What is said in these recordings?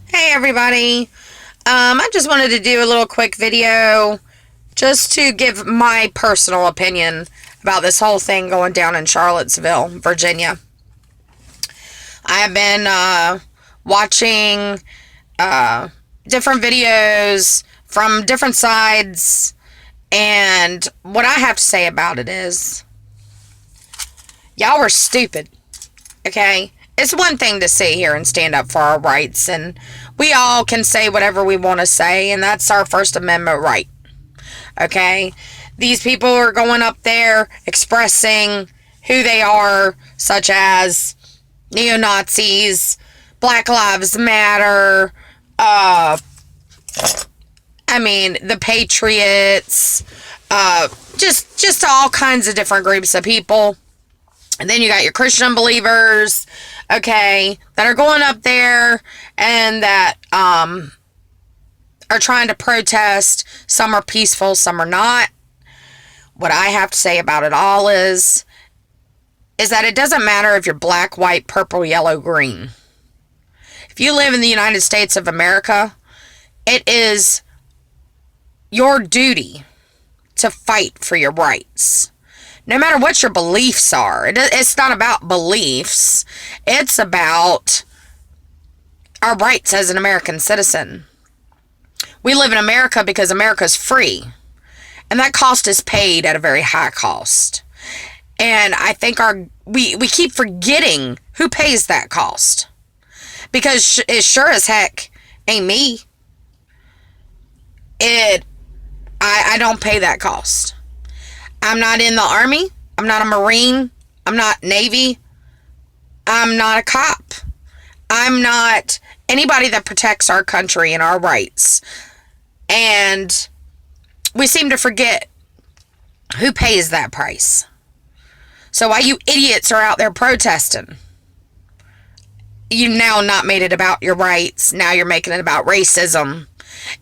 Hey everybody. I just wanted to do a little quick video just to give my personal opinion about this whole thing going down in Charlottesville, Virginia. I have been watching different videos from different sides, and what I have to say about it is y'all were stupid, okay? It's one thing to sit here and stand up for our rights, and we all can say whatever we want to say, and that's our First Amendment right. Okay? These people are going up there expressing who they are, such as neo-Nazis, Black Lives Matter, the Patriots, just all kinds of different groups of people. And then you got your Christian believers, okay, that are going up there and that are trying to protest. Some are peaceful, some are not. What I have to say about it all is that it doesn't matter if you're black, white, purple, yellow, green. If you live in the United States of America, it is your duty to fight for your rights. No matter what your beliefs are. It's not about beliefs. It's about our rights as an American citizen. We live in America because America's free. And that cost is paid at a very high cost. And I think we keep forgetting who pays that cost. Because it sure as heck ain't me. I don't pay that cost. I'm not in the Army. I'm not a Marine. I'm not Navy. I'm not a cop. I'm not anybody that protects our country and our rights. And we seem to forget who pays that price. So while you idiots are out there protesting, you now not made it about your rights. Now you're making it about racism.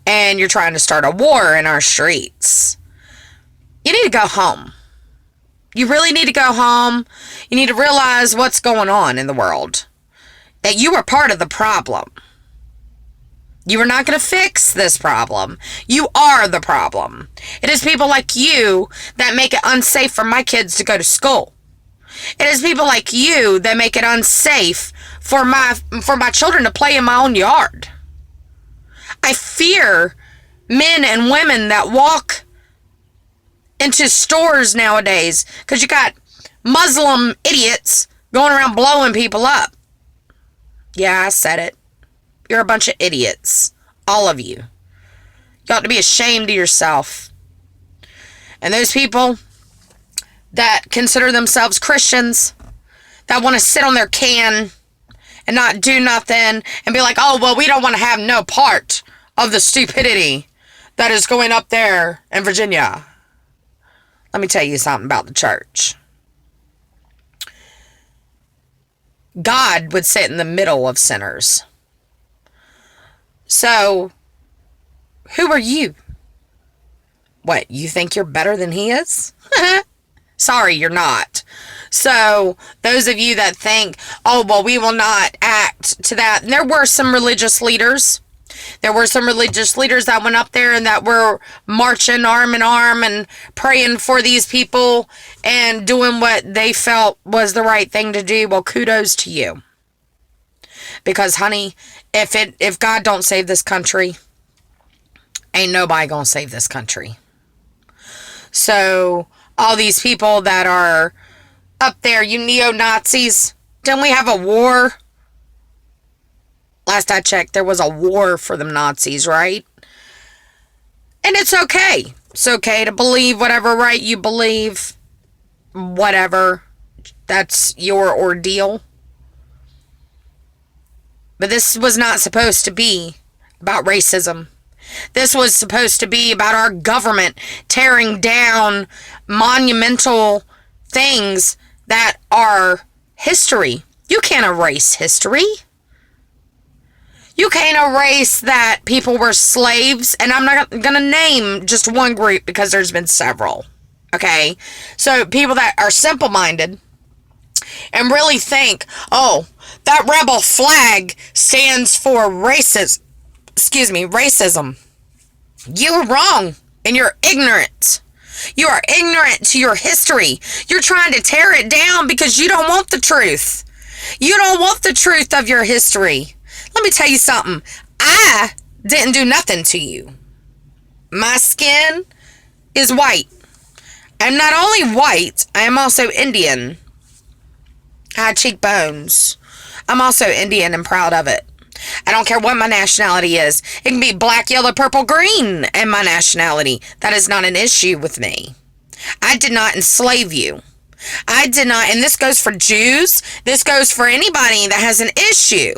And you're trying to start a war in our streets. You need to go home. You really need to go home. You need to realize what's going on in the world. That you are part of the problem. You are not going to fix this problem. You are the problem. It is people like you that make it unsafe for my kids to go to school. It is people like you that make it unsafe for my children to play in my own yard. I fear men and women that walk into stores nowadays because you got Muslim idiots going around blowing people up. Yeah, I said it. You're a bunch of idiots. All of you. You ought to be ashamed of yourself. And those people that consider themselves Christians, that want to sit on their can and not do nothing and be like, oh, well, we don't want to have no part of the stupidity that is going up there in Virginia. Let me tell you something about the church. God would sit in the middle of sinners. So, who are you? What, you think you're better than he is? Sorry, you're not. So, those of you that think, oh, well, we will not act to that. And there were some religious leaders. There were some religious leaders that went up there and that were marching arm in arm and praying for these people and doing what they felt was the right thing to do. Well, kudos to you. Because, honey, if God don't save this country, ain't nobody gonna save this country. So, all these people that are up there, you neo-Nazis, didn't we have a war? Last I checked, there was a war for the Nazis, right? And it's okay. It's okay to believe whatever right you believe. Whatever. That's your ordeal. But this was not supposed to be about racism. This was supposed to be about our government tearing down monumental things that are history. You can't erase history. You can't erase that people were slaves, and I'm not going to name just one group because there's been several, okay? So people that are simple-minded and really think, oh, that rebel flag stands for racism. You are wrong, and you're ignorant. You are ignorant to your history. You're trying to tear it down because you don't want the truth. You don't want the truth of your history. Let me tell you something. I didn't do nothing to you. My skin is white. I'm not only white, I am also Indian. I have cheekbones. I'm also Indian and proud of it. I don't care what my nationality is. It can be black, yellow, purple, green in my nationality. That is not an issue with me. I did not enslave you. I did not, and this goes for Jews. This goes for anybody that has an issue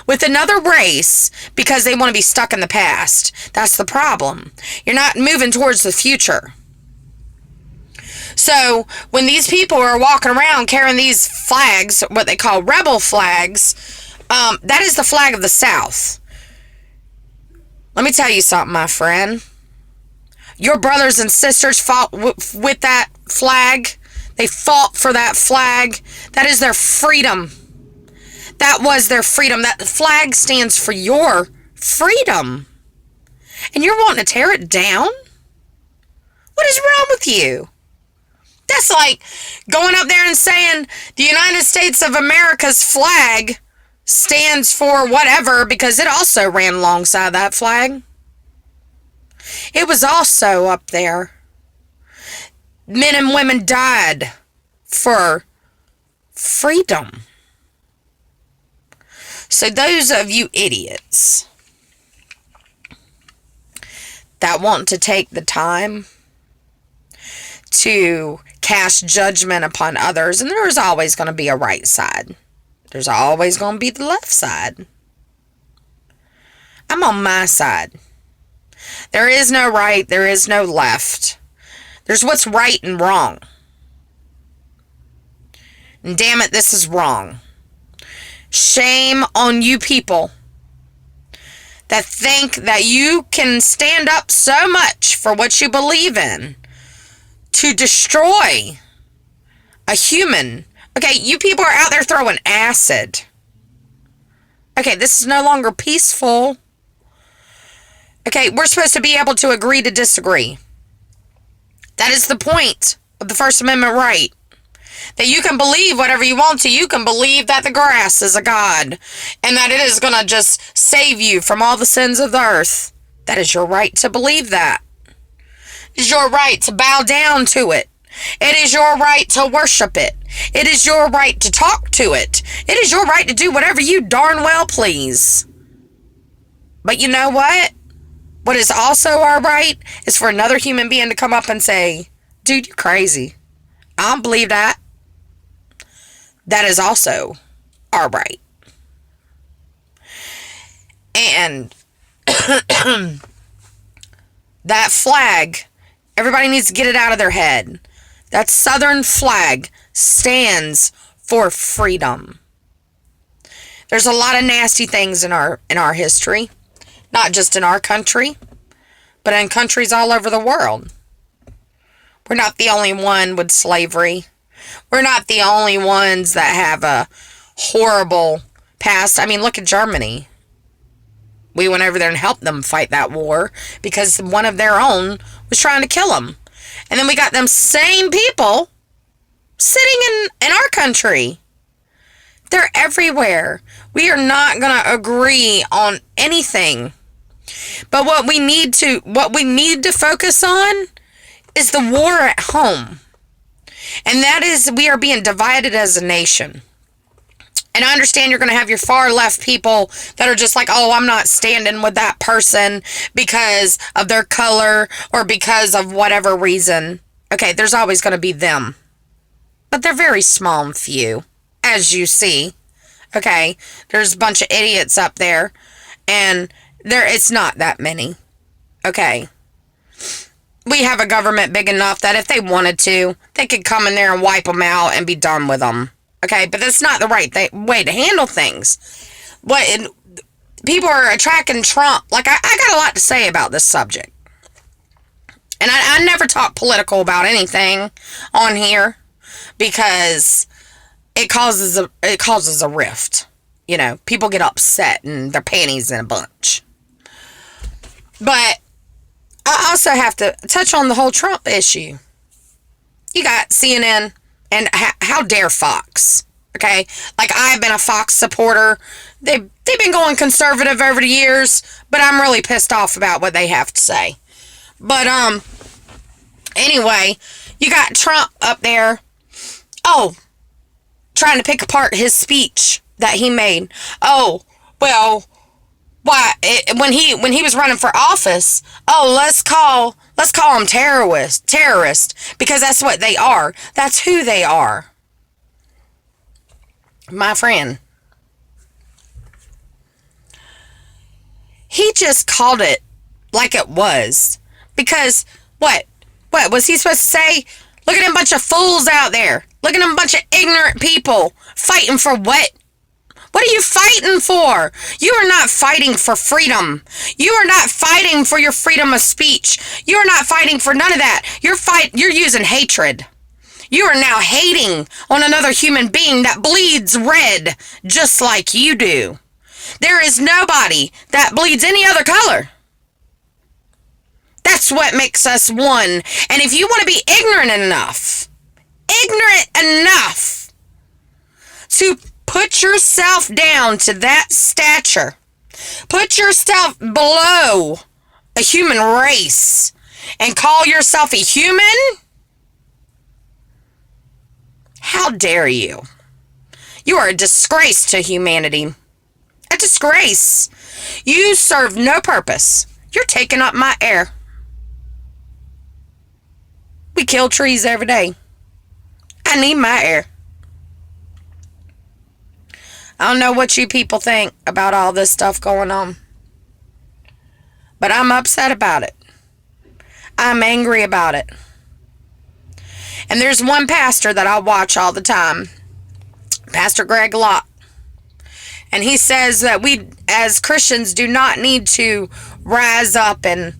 with another race because they want to be stuck in the past. That's the problem. You're not moving towards the future. So when these people are walking around carrying these flags, what they call rebel flags, that is the flag of the South. Let me tell you something, my friend. Your brothers and sisters fought with that flag. They fought for that flag. That is their freedom. That was their freedom. That flag stands for your freedom. And you're wanting to tear it down? What is wrong with you? That's like going up there and saying the United States of America's flag stands for whatever because it also ran alongside that flag. It was also up there. Men and women died for freedom. So those of you idiots that want to take the time to cast judgment upon others, and there's always going to be a right side. There's always going to be the left side. I'm on my side. There is no right. There is no left. There's what's right and wrong. And damn it, this is wrong. Shame on you people that think that you can stand up so much for what you believe in to destroy a human. Okay, you people are out there throwing acid. Okay, this is no longer peaceful. Okay, we're supposed to be able to agree to disagree. That is the point of the First Amendment right. That you can believe whatever you want to. You can believe that the grass is a god. And that it is going to just save you from all the sins of the earth. That is your right to believe that. It is your right to bow down to it. It is your right to worship it. It is your right to talk to it. It is your right to do whatever you darn well please. But you know what? What is also our right is for another human being to come up and say, dude, you're crazy. I don't believe that. That is also our right. And that flag, everybody needs to get it out of their head. That Southern flag stands for freedom. There's a lot of nasty things in our history. Not just in our country, but in countries all over the world. We're not the only one with slavery. We're not the only ones that have a horrible past. I mean, look at Germany. We went over there and helped them fight that war because one of their own was trying to kill them. And then we got them same people sitting in our country. They're everywhere. We are not going to agree on anything. But what we need to focus on is the war at home. And that is, we are being divided as a nation. And I understand you're going to have your far left people that are just like, oh, I'm not standing with that person because of their color or because of whatever reason. Okay, there's always going to be them. But they're very small and few, as you see. Okay, there's a bunch of idiots up there. And it's not that many. Okay. We have a government big enough that if they wanted to, they could come in there and wipe them out and be done with them. Okay, but that's not the right way to handle things. People are attacking Trump. Like, I got a lot to say about this subject. And I never talk political about anything on here because it causes a rift. You know, people get upset and their panties in a bunch. But I also have to touch on the whole Trump issue. You got CNN, and how dare Fox? Okay, like, I've been a Fox supporter. They've been going conservative over the years, but I'm really pissed off about what they have to say. But anyway, you got Trump up there. Oh, trying to pick apart his speech that he made. Oh, well, why when he was running for office? Oh, let's call them terrorist, because that's what they are. That's who they are. My friend, he just called it like it was. Because what was he supposed to say? Look at them bunch of fools out there. Look at them bunch of ignorant people fighting for what? What are you fighting for? You are not fighting for freedom. You are not fighting for your freedom of speech. You are not fighting for none of that. You're using hatred. You are now hating on another human being that bleeds red just like you do. There is nobody that bleeds any other color. That's what makes us one. And if you want to be ignorant enough to put yourself down to that stature, put yourself below a human race, and call yourself a human, how dare you? You are a disgrace to humanity. A disgrace. You serve no purpose. You're taking up my air. We kill trees every day. I need my air. I don't know what you people think about all this stuff going on, but I'm upset about it. I'm angry about it. And there's one pastor that I watch all the time, Pastor Greg Locke. And he says that we as Christians do not need to rise up and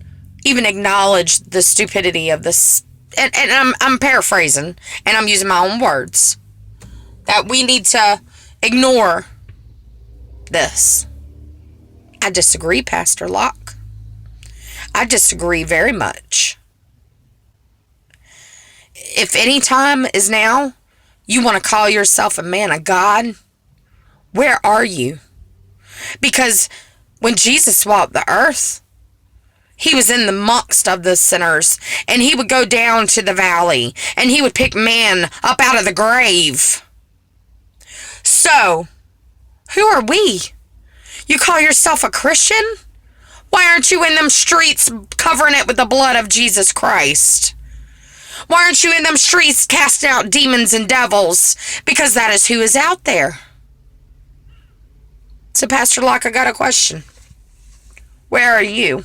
even acknowledge the stupidity of this. And I'm paraphrasing, and I'm using my own words. That we need to ignore this. I disagree, Pastor Locke. I disagree very much. If any time is now, you want to call yourself a man of God, where are you? Because when Jesus walked the earth, he was in the midst of the sinners, and he would go down to the valley, and he would pick man up out of the grave. So, who are we? You call yourself a Christian? Why aren't you in them streets covering it with the blood of Jesus Christ? Why aren't you in them streets casting out demons and devils? Because that is who is out there. So, Pastor Locke, I got a question. Where are you?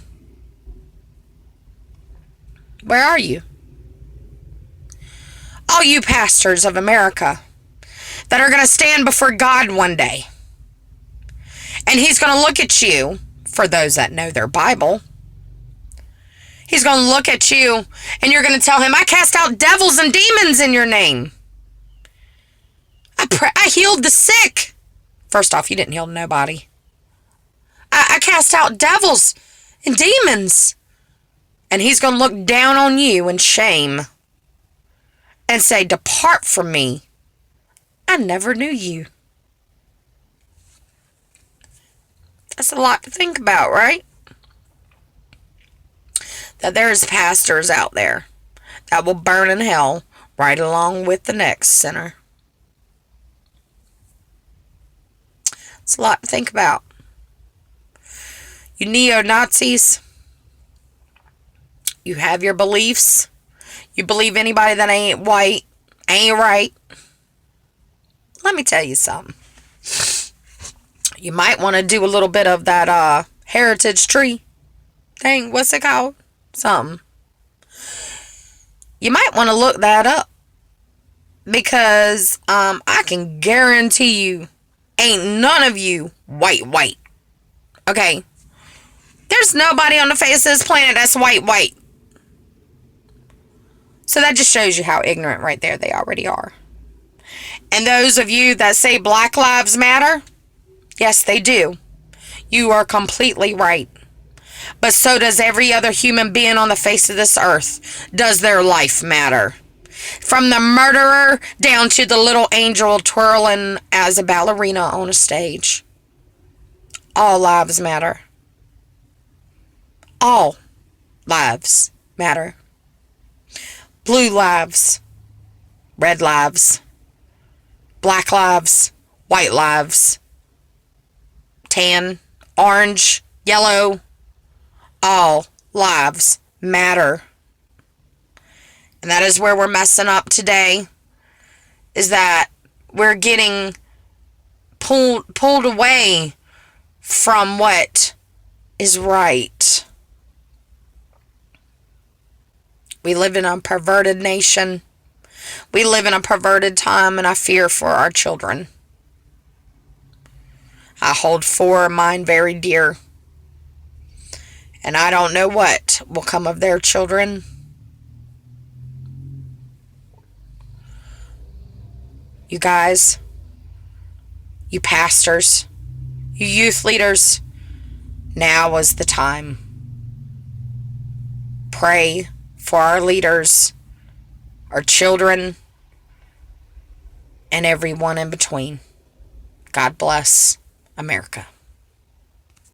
Where are you? All you pastors of America that are going to stand before God one day, and he's going to look at you, for those that know their Bible, he's going to look at you, and you're going to tell him, I cast out devils and demons in your name. I healed the sick. First off, you didn't heal nobody. I cast out devils and demons. And he's going to look down on you in shame and say, depart from me. I never knew you. That's a lot to think about, right? That there's pastors out there that will burn in hell right along with the next sinner. It's a lot to think about. You neo-Nazis, you have your beliefs. You believe anybody that ain't white ain't right. Let me tell you something. You might want to do a little bit of that heritage tree thing. What's it called? Something. You might want to look that up. Because I can guarantee you ain't none of you white. Okay? There's nobody on the face of this planet that's white. So that just shows you how ignorant right there they already are. And those of you that say Black Lives Matter, yes, they do. You are completely right. But so does every other human being on the face of this earth. Does their life matter? From the murderer down to the little angel twirling as a ballerina on a stage. All lives matter. All lives matter. Blue lives, red lives, black lives, white lives, tan, orange, yellow, all lives matter. And that is where we're messing up today, is that we're getting pulled away from what is right. We live in a perverted nation. We live in a perverted time, and I fear for our children. I hold four of mine very dear. And I don't know what will come of their children. You guys, you pastors, you youth leaders, now is the time. Pray for our leaders, our children, and everyone in between. God bless America.